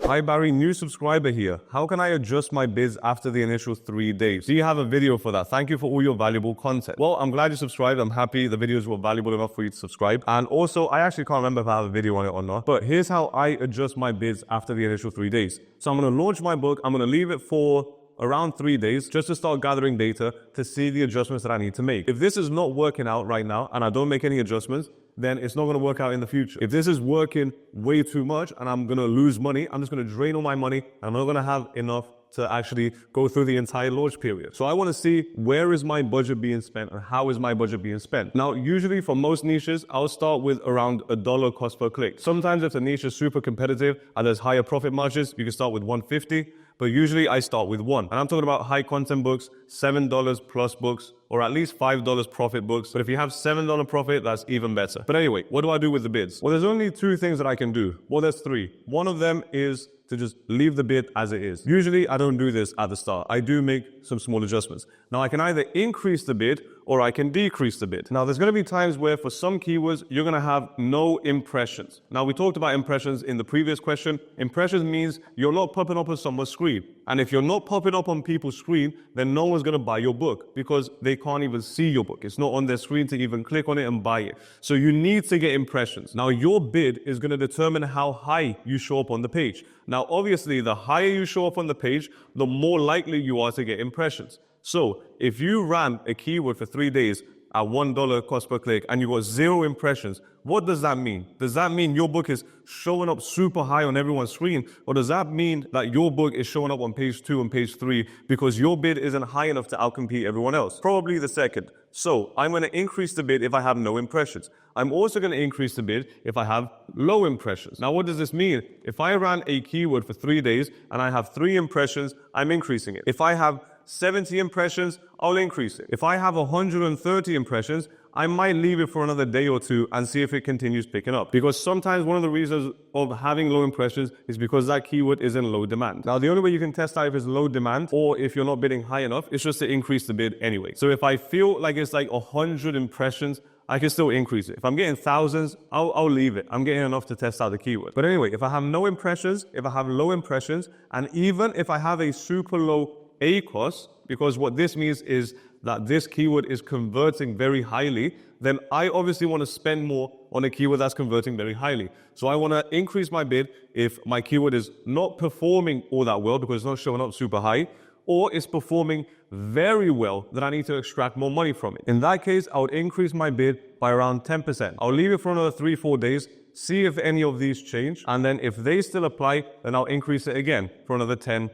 Hi Barry, new subscriber here. How can I adjust my bids after the initial 3 days? Do you have a video for that? Thank you for all your valuable content. Well, I'm glad you subscribed. I'm happy the videos were valuable enough for you to subscribe. And also, I actually can't remember if I have a video on it or not, but here's how I adjust my bids after the initial 3 days. So I'm going to launch my book. I'm going to leave it for around 3 days just to start gathering data to see the adjustments that I need to make. If this is not working out right now and I don't make any adjustments, then it's not going to work out in the future. If this is working way too much and I'm going to lose money, I'm just going to drain all my money. I'm not going to have enough to actually go through the entire launch period. So I want to see where is my budget being spent and how is my budget being spent. Now, usually for most niches, I'll start with around $1 cost per click. Sometimes if the niche is super competitive and there's higher profit margins, you can start with $1.50. But usually I start with $1. And I'm talking about high content books, $7 plus books, or at least $5 profit books. But if you have $7 profit, that's even better. But anyway, what do I do with the bids? Well, there's only 2 things that I can do. Well, there's 3. One of them is to just leave the bid as it is. Usually I don't do this at the start. I do make some small adjustments. Now I can either increase the bid or I can decrease the bid. Now there's going to be times where for some keywords, you're going to have no impressions. Now we talked about impressions in the previous question. Impressions means you're not popping up on someone's screen. And if you're not popping up on people's screen, then no one's going to buy your book because they can't even see your book. It's not on their screen to even click on it and buy it. So you need to get impressions. Now your bid is going to determine how high you show up on the page. Now, obviously, the higher you show up on the page, the more likely you are to get impressions. So if you ran a keyword for 3 days at $1 cost per click and you got 0 impressions, what does that mean? Does that mean your book is showing up super high on everyone's screen? Or does that mean that your book is showing up on page 2 and page 3 because your bid isn't high enough to outcompete everyone else? Probably the second. So I'm going to increase the bid if I have no impressions. I'm also going to increase the bid if I have low impressions. Now, what does this mean? If I ran a keyword for 3 days and I have 3 impressions, I'm increasing it. If I have 70 impressions, I'll increase it. If I have 130 impressions, I might leave it for another day or 2 and see if it continues picking up. Because sometimes one of the reasons of having low impressions is because that keyword is in low demand. Now, the only way you can test out if it's low demand or if you're not bidding high enough is just to increase the bid anyway. So if I feel like it's like 100 impressions, I can still increase it. If I'm getting thousands, I'll leave it. I'm getting enough to test out the keyword. But anyway, if I have no impressions, if I have low impressions, and even if I have a super low ACOS, because what this means is that this keyword is converting very highly, then I obviously want to spend more on a keyword that's converting very highly. So I want to increase my bid if my keyword is not performing all that well because it's not showing up super high, or it's performing very well that I need to extract more money from it. In that case, I would increase my bid by around 10%. I'll leave it for another 3-4 days, see if any of these change, and then if they still apply, then I'll increase it again for another 10%.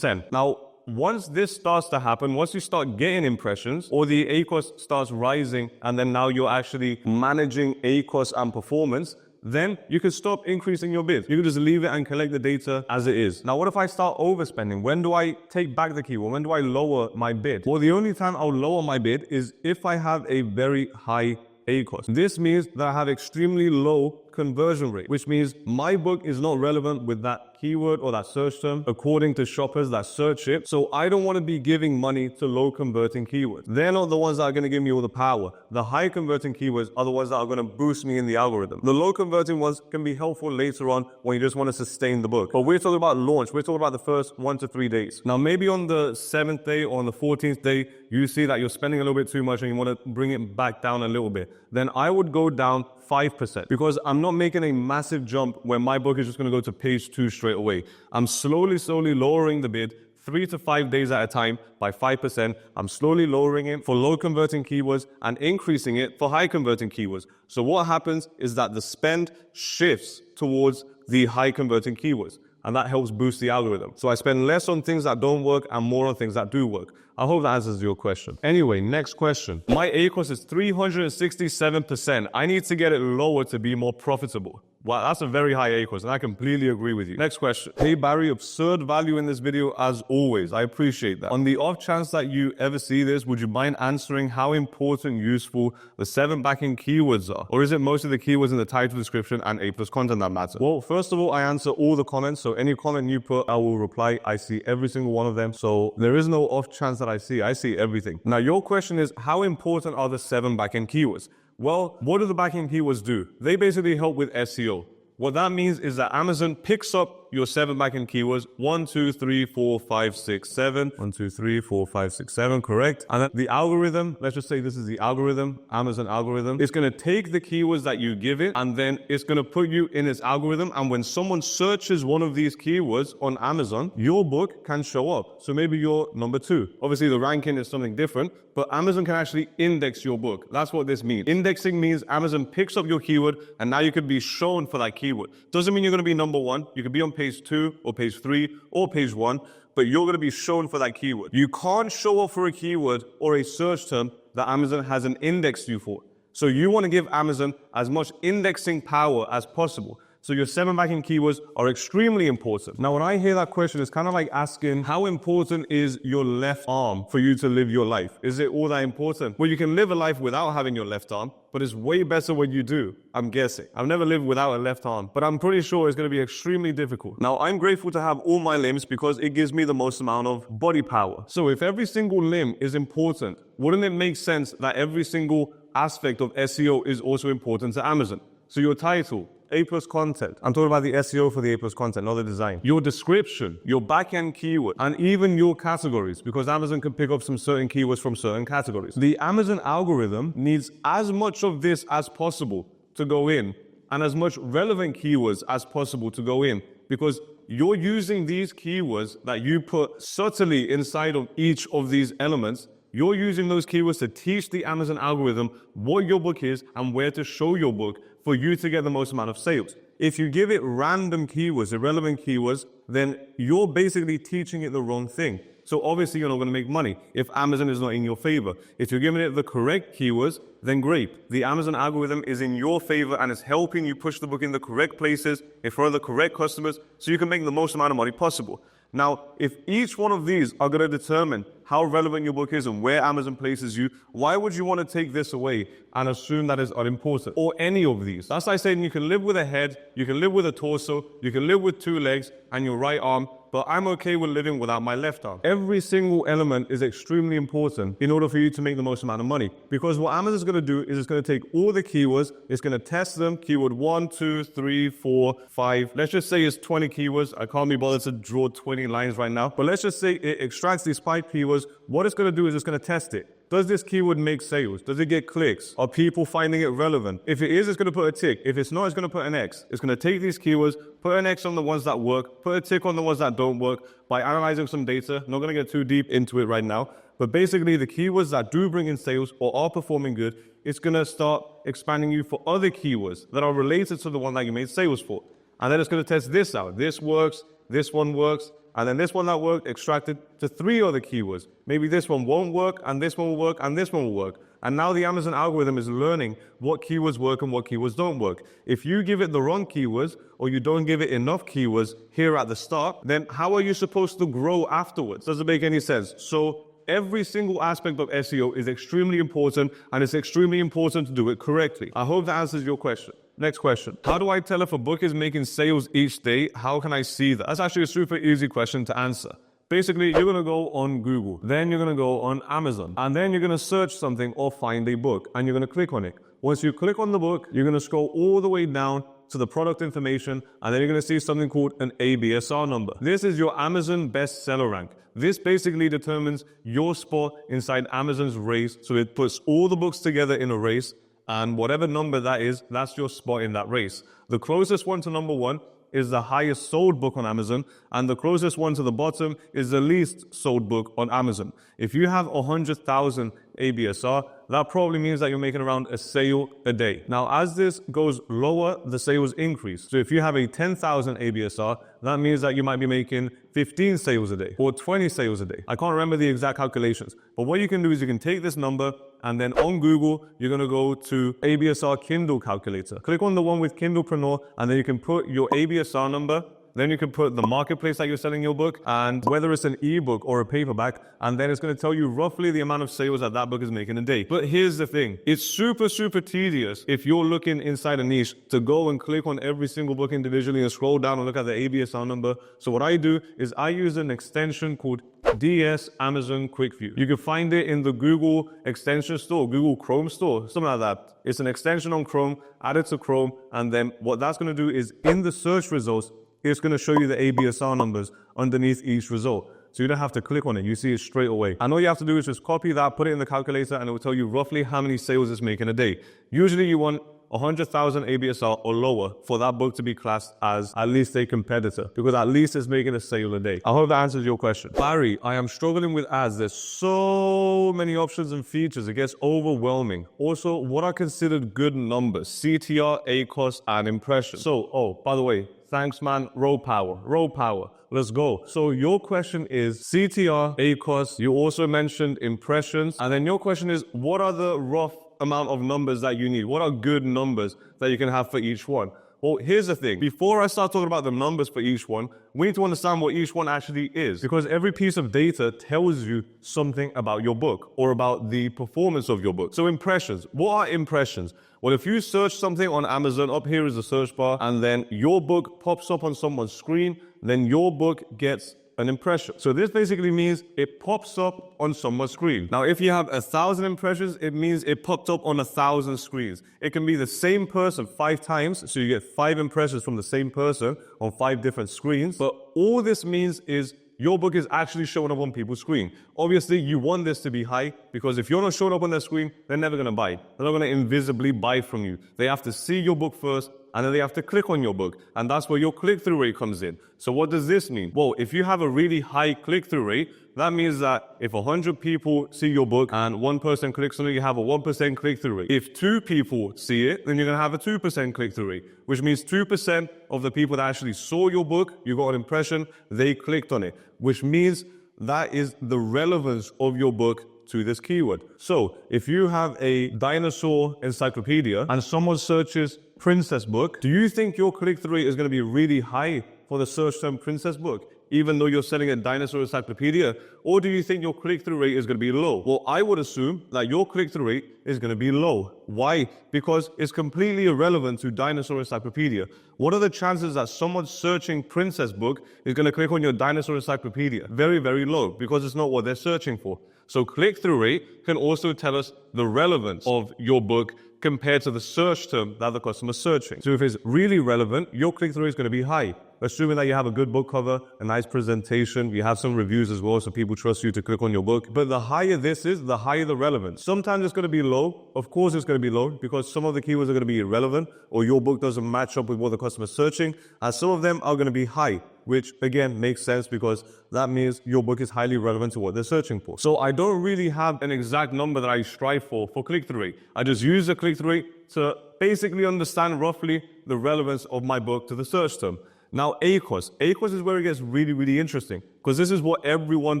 Now, once this starts to happen, once you start getting impressions or the ACOS starts rising and then now you're actually managing ACOS and performance, then you can stop increasing your bid. You can just leave it and collect the data as it is. Now, what if I start overspending? When do I take back the keyword? When do I lower my bid? Well, the only time I'll lower my bid is if I have a very high ACOS. This means that I have extremely low conversion rate, which means my book is not relevant with that keyword or that search term according to shoppers that search it. So I don't want to be giving money to low converting keywords. They're not the ones that are going to give me all the power. The high converting keywords are the ones that are going to boost me in the algorithm. The low converting ones can be helpful later on when you just want to sustain the book. But we're talking about launch. We're talking about the first 1 to 3 days. Now, maybe on the 7th day or on the 14th day, you see that you're spending a little bit too much and you want to bring it back down a little bit. Then I would go down 5% because I'm not making a massive jump where my book is just going to go to page 2 straight away. I'm slowly lowering the bid 3 to 5 days at a time by 5%. I'm slowly lowering it for low converting keywords and increasing it for high converting keywords. So what happens is that the spend shifts towards the high converting keywords. And that helps boost the algorithm. So I spend less on things that don't work and more on things that do work. I hope that answers your question. Anyway, next question. My ACOS is 367%. I need to get it lower to be more profitable. Wow, that's a very high ACOS, and I completely agree with you. Next question. Hey Barry, absurd value in this video as always. I appreciate that. On the off chance that you ever see this, would you mind answering how important, useful the 7 backend keywords are? Or is it mostly the keywords in the title, description, and A+ content that matter? Well, first of all, I answer all the comments, so any comment you put, I will reply. I see every single one of them, so there is no off chance that I see everything. Now, your question is, how important are the 7 backend keywords? Well, what do the backend keywords do? They basically help with SEO. What that means is that Amazon picks up your 7 backend keywords. 1, 2, 3, 4, 5, 6, 7. 1, 2, 3, 4, 5, 6, 7, correct. And then the algorithm, let's just say this is the algorithm, Amazon algorithm. It's going to take the keywords that you give it, and then it's going to put you in its algorithm. And when someone searches one of these keywords on Amazon, your book can show up. So maybe you're number 2. Obviously, the ranking is something different, but Amazon can actually index your book. That's what this means. Indexing means Amazon picks up your keyword, and now you could be shown for that keyword. Doesn't mean you're going to be number 1. You could be on page 2 or page 3 or page 1, but you're going to be shown for that keyword. You can't show up for a keyword or a search term that Amazon hasn't indexed you for. So you want to give Amazon as much indexing power as possible. So your 7 backing keywords are extremely important. Now, when I hear that question, it's kind of like asking, how important is your left arm for you to live your life? Is it all that important? Well, you can live a life without having your left arm, but it's way better when you do, I'm guessing. I've never lived without a left arm, but I'm pretty sure it's going to be extremely difficult. Now, I'm grateful to have all my limbs because it gives me the most amount of body power. So if every single limb is important, wouldn't it make sense that every single aspect of SEO is also important to Amazon? So your title, A+ content. I'm talking about the SEO for the A+ content, not the design. Your description, your backend keyword, and even your categories, because Amazon can pick up some certain keywords from certain categories. The Amazon algorithm needs as much of this as possible to go in, and as much relevant keywords as possible to go in, because you're using these keywords that you put subtly inside of each of these elements. You're using those keywords to teach the Amazon algorithm what your book is and where to show your book for you to get the most amount of sales. If you give it random keywords, irrelevant keywords, then you're basically teaching it the wrong thing. So obviously you're not going to make money if Amazon is not in your favor. If you're giving it the correct keywords, then great. The Amazon algorithm is in your favor and is helping you push the book in the correct places, in front of the correct customers, so you can make the most amount of money possible. Now, if each one of these are going to determine how relevant your book is and where Amazon places you, why would you want to take this away and assume that is unimportant? Or any of these? That's like saying you can live with a head, you can live with a torso, you can live with 2 legs and your right arm, but I'm okay with living without my left arm. Every single element is extremely important in order for you to make the most amount of money. Because what Amazon's going to do is it's going to take all the keywords, it's going to test them, keyword 1, 2, 3, 4, 5. Let's just say it's 20 keywords. I can't be bothered to draw 20 lines right now. But let's just say it extracts these 5 keywords. What it's going to do is it's going to test it. Does this keyword make sales? Does it get clicks? Are people finding it relevant? If it is, it's going to put a tick. If it's not, it's going to put an X. It's going to take these keywords, put an X on the ones that work, put a tick on the ones that don't work by analyzing some data. Not going to get too deep into it right now. But basically, the keywords that do bring in sales or are performing good, it's going to start expanding you for other keywords that are related to the one that you made sales for. And then it's going to test this out. This works, this one works, and then this one that worked extracted to 3 other keywords. Maybe this one won't work, and this one will work, and this one will work. And now the Amazon algorithm is learning what keywords work and what keywords don't work. If you give it the wrong keywords, or you don't give it enough keywords here at the start, then how are you supposed to grow afterwards? Doesn't make any sense. So every single aspect of SEO is extremely important, and it's extremely important to do it correctly. I hope that answers your question. Next question. How do I tell if a book is making sales each day? How can I see that? That's actually a super easy question to answer. Basically, you're going to go on Google, then you're going to go on Amazon, and then you're going to search something or find a book, and you're going to click on it. Once you click on the book, you're going to scroll all the way down to the product information, and then you're going to see something called an ABSR number. This is your Amazon bestseller rank. This basically determines your spot inside Amazon's race, so it puts all the books together in a race, and whatever number that is, that's your spot in that race. The closest one to number 1 is the highest sold book on Amazon, and the closest one to the bottom is the least sold book on Amazon. If you have 100,000 ABSR, that probably means that you're making around a sale a day. Now, as this goes lower, the sales increase. So if you have a 10,000 ABSR, that means that you might be making 15 sales a day or 20 sales a day. I can't remember the exact calculations, but what you can do is you can take this number, and then on Google, you're going to go to ABSR Kindle calculator. Click on the one with Kindlepreneur, and then you can put your ABSR number. Then you can put the marketplace that you're selling your book, and whether it's an ebook or a paperback, and then it's going to tell you roughly the amount of sales that that book is making a day. But here's the thing. It's super tedious if you're looking inside a niche to go and click on every single book individually and scroll down and look at the ABSR number. So what I do is I use an extension called DS Amazon Quick View. You can find it in the Google extension store, Google Chrome store, something like that. It's an extension on Chrome, add it to Chrome, and then what that's going to do is in the search results, it's going to show you the ABSR numbers underneath each result. So you don't have to click on it. You see it straight away. And all you have to do is just copy that, put it in the calculator, and it will tell you roughly how many sales it's making a day. Usually you want 100,000 ABSR or lower for that book to be classed as at least a competitor, because at least it's making a sale a day. I hope that answers your question. Barry, I am struggling with ads. There's so many options and features. It gets overwhelming. Also, what are considered good numbers? CTR, ACOS, and impressions. So, by the way, thanks, man. Row power. Let's go. So your question is CTR, ACOS. You also mentioned impressions. And then your question is, what are the rough amount of numbers that you need? What are good numbers that you can have for each one? Well, here's the thing. Before I start talking about the numbers for each one, we need to understand what each one actually is, because every piece of data tells you something about your book or about the performance of your book. So impressions. What are impressions? Well, if you search something on Amazon, up here is the search bar, and then your book pops up on someone's screen, then your book gets an impression. So this basically means it pops up on someone's screen. Now, if you have 1,000 impressions, it means it popped up on 1,000 screens. It can be the same person 5 times, so you get 5 impressions from the same person on 5 different screens. But all this means is your book is actually showing up on people's screen. Obviously, you want this to be high, because if you're not showing up on their screen, they're never going to buy. They're not going to invisibly buy from you. They have to see your book first, and then they have to click on your book. And that's where your click-through rate comes in. So what does this mean? Well, if you have a really high click-through rate, that means that if 100 people see your book and 1 person clicks on it, you have a 1% click-through rate. If 2 people see it, then you're going to have a 2% click-through rate, which means 2% of the people that actually saw your book, you got an impression, they clicked on it, which means that is the relevance of your book to this keyword. So if you have a dinosaur encyclopedia and someone searches princess book, do you think your click-through rate is going to be really high for the search term princess book, even though you're selling a dinosaur encyclopedia? Or do you think your click-through rate is going to be low? Well, I would assume that your click-through rate is going to be low. Why? Because it's completely irrelevant to dinosaur encyclopedia. What are the chances that someone searching princess book is going to click on your dinosaur encyclopedia? Very, very low, because it's not what they're searching for. So click-through rate can also tell us the relevance of your book compared to the search term that the customer's searching. So if it's really relevant, your click-through rate is going to be high, assuming that you have a good book cover, a nice presentation, you have some reviews as well, so people trust you to click on your book. But the higher this is, the higher the relevance. Sometimes it's going to be low. Of course it's going to be low, because some of the keywords are going to be irrelevant, or your book doesn't match up with what the customer's searching, and some of them are going to be high, which again makes sense, because that means your book is highly relevant to what they're searching for. So I don't really have an exact number that I strive for click-through rate. I just use the click-through rate to basically understand roughly the relevance of my book to the search term. Now, ACOS. ACOS is where it gets really, really interesting, because this is what everyone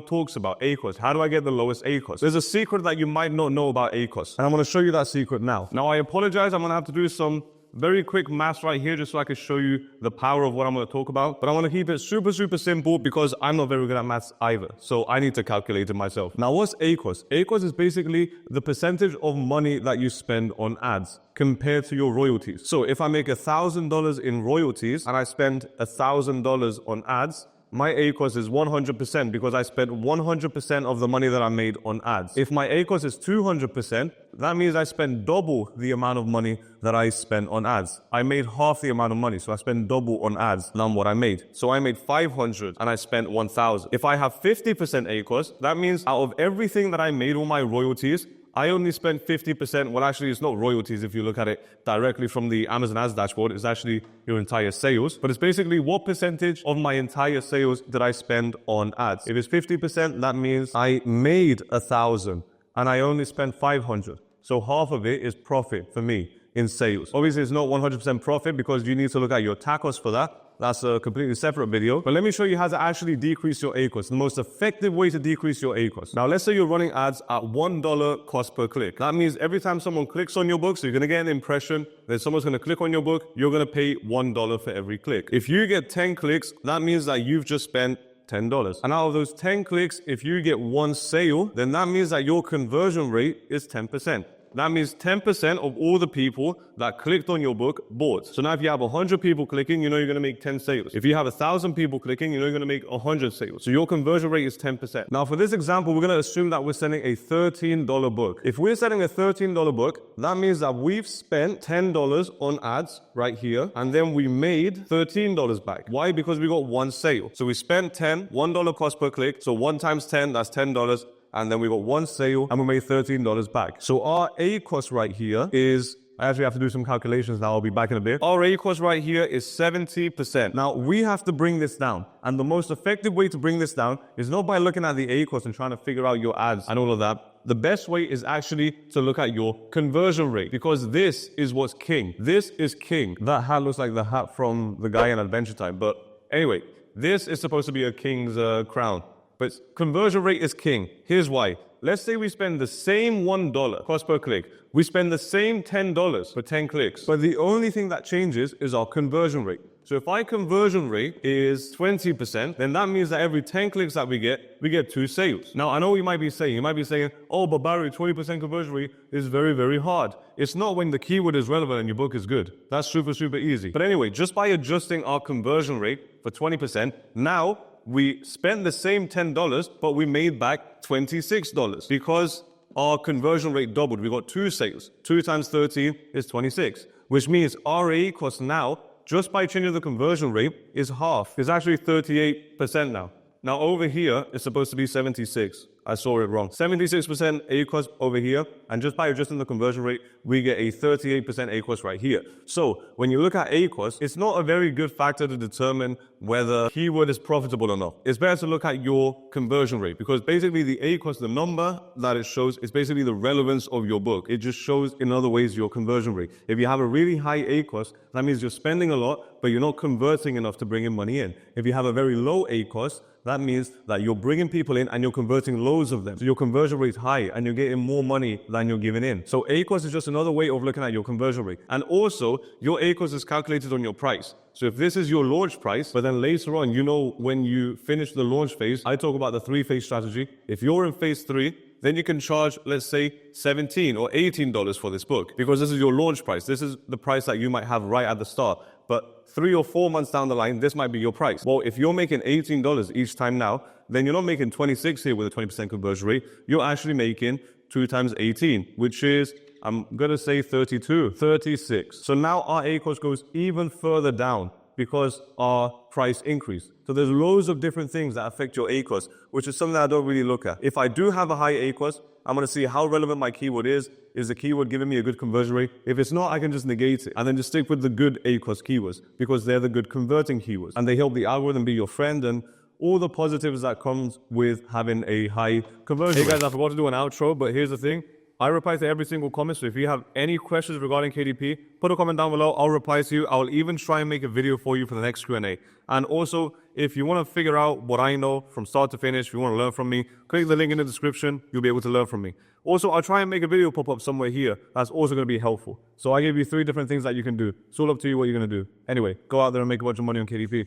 talks about, ACOS. How do I get the lowest ACOS? There's a secret that you might not know about ACOS, and I'm going to show you that secret now. Now, I apologize. I'm going to have to do some very quick maths right here, just so I can show you the power of what I'm going to talk about. But I want to keep it super, super simple, because I'm not very good at maths either. So I need to calculate it myself. Now, what's ACOS? ACOS is basically the percentage of money that you spend on ads compared to your royalties. So if I make $1,000 in royalties and I spend $1,000 on ads, my ACOS is 100%, because I spent 100% of the money that I made on ads. If my ACOS is 200%, that means I spent double the amount of money that I spent on ads. I made half the amount of money, so I spent double on ads than what I made. So I made 500 and I spent 1,000. If I have 50% ACOS, that means out of everything that I made on my royalties, I only spent 50%. Well, actually, it's not royalties if you look at it directly from the Amazon Ads dashboard. It's actually your entire sales. But it's basically what percentage of my entire sales did I spend on ads. If it's 50%, that means I made 1,000 and I only spent 500. So half of it is profit for me in sales. Obviously, it's not 100% profit, because you need to look at your TACOS for that. That's a completely separate video. But let me show you how to actually decrease your ACOS, the most effective way to decrease your ACOS. Now, let's say you're running ads at $1 cost per click. That means every time someone clicks on your book, so you're going to get an impression, then someone's going to click on your book, you're going to pay $1 for every click. If you get 10 clicks, that means that you've just spent $10. And out of those 10 clicks, if you get 1 sale, then that means that your conversion rate is 10%. That means 10% of all the people that clicked on your book bought. So now if you have 100 people clicking, you know you're going to make 10 sales. If you have 1,000 people clicking, you know you're going to make 100 sales. So your conversion rate is 10%. Now for this example, we're going to assume that we're selling a $13 book. If we're selling a $13 book, that means that we've spent $10 on ads right here, and then we made $13 back. Why? Because we got one sale. So we spent $1 cost per click. So 1 times 10, that's $10. And then we got one sale and we made $13 back. So our ACOS right here is, I actually have to do some calculations now, I'll be back in a bit. Our ACOS right here is 70%. Now we have to bring this down. And the most effective way to bring this down is not by looking at the ACOS and trying to figure out your ads and all of that. The best way is actually to look at your conversion rate, because this is what's king. This is king. That hat looks like the hat from the guy in Adventure Time. But anyway, this is supposed to be a king's crown. But conversion rate is king. Here's why. Let's say we spend the same $1 cost per click. We spend the same $10 for 10 clicks. But the only thing that changes is our conversion rate. So if our conversion rate is 20%, then that means that every 10 clicks that we get 2 sales. Now, I know you might be saying, oh, but Barry, 20% conversion rate is very, very hard. It's not when the keyword is relevant and your book is good. That's super, super easy. But anyway, just by adjusting our conversion rate for 20%, now we spent the same $10, but we made back $26 because our conversion rate doubled. We got 2 sales. 2 times 13 is 26, which means our ACOS now, just by changing the conversion rate, is half. It's actually 38% now. Now over here, it's supposed to be 76. I saw it wrong. 76% ACOS over here, and just by adjusting the conversion rate, we get a 38% ACOS right here. So when you look at ACOS, it's not a very good factor to determine whether keyword is profitable or not. It's better to look at your conversion rate, because basically the ACOS, the number that it shows, is basically the relevance of your book. It just shows in other ways your conversion rate. If you have a really high ACOS, that means you're spending a lot, but you're not converting enough to bring in money in. If you have a very low ACOS, that means that you're bringing people in and you're converting loads of them. So your conversion rate is high and you're getting more money than you're giving in. So ACOS is just another way of looking at your conversion rate. And also, your ACOS is calculated on your price. So if this is your launch price, but then later on, you know, when you finish the launch phase, I talk about the 3-phase strategy. If you're in phase 3, then you can charge, let's say, $17 or $18 for this book, because this is your launch price. This is the price that you might have right at the start. But 3 or 4 months down the line, this might be your price. Well, if you're making $18 each time now, then you're not making 26 here with a 20% conversion rate. You're actually making 2 times 18, which is, I'm going to say 32, 36. So now our ACOS goes even further down because our price increased. So there's loads of different things that affect your ACOS, which is something that I don't really look at. If I do have a high ACOS, I'm going to see how relevant my keyword is. Is the keyword giving me a good conversion rate? If it's not, I can just negate it and then just stick with the good ACOS keywords, because they're the good converting keywords and they help the algorithm be your friend and all the positives that comes with having a high conversion rate. Hey guys, I forgot to do an outro, but here's the thing. I reply to every single comment, so if you have any questions regarding KDP, put a comment down below. I'll reply to you. I'll even try and make a video for you for the next Q&A. And also, if you want to figure out what I know from start to finish, if you want to learn from me, click the link in the description. You'll be able to learn from me. Also, I'll try and make a video pop up somewhere here that's also going to be helpful. So I gave you 3 different things that you can do. It's all up to you what you're going to do. Anyway, go out there and make a bunch of money on KDP.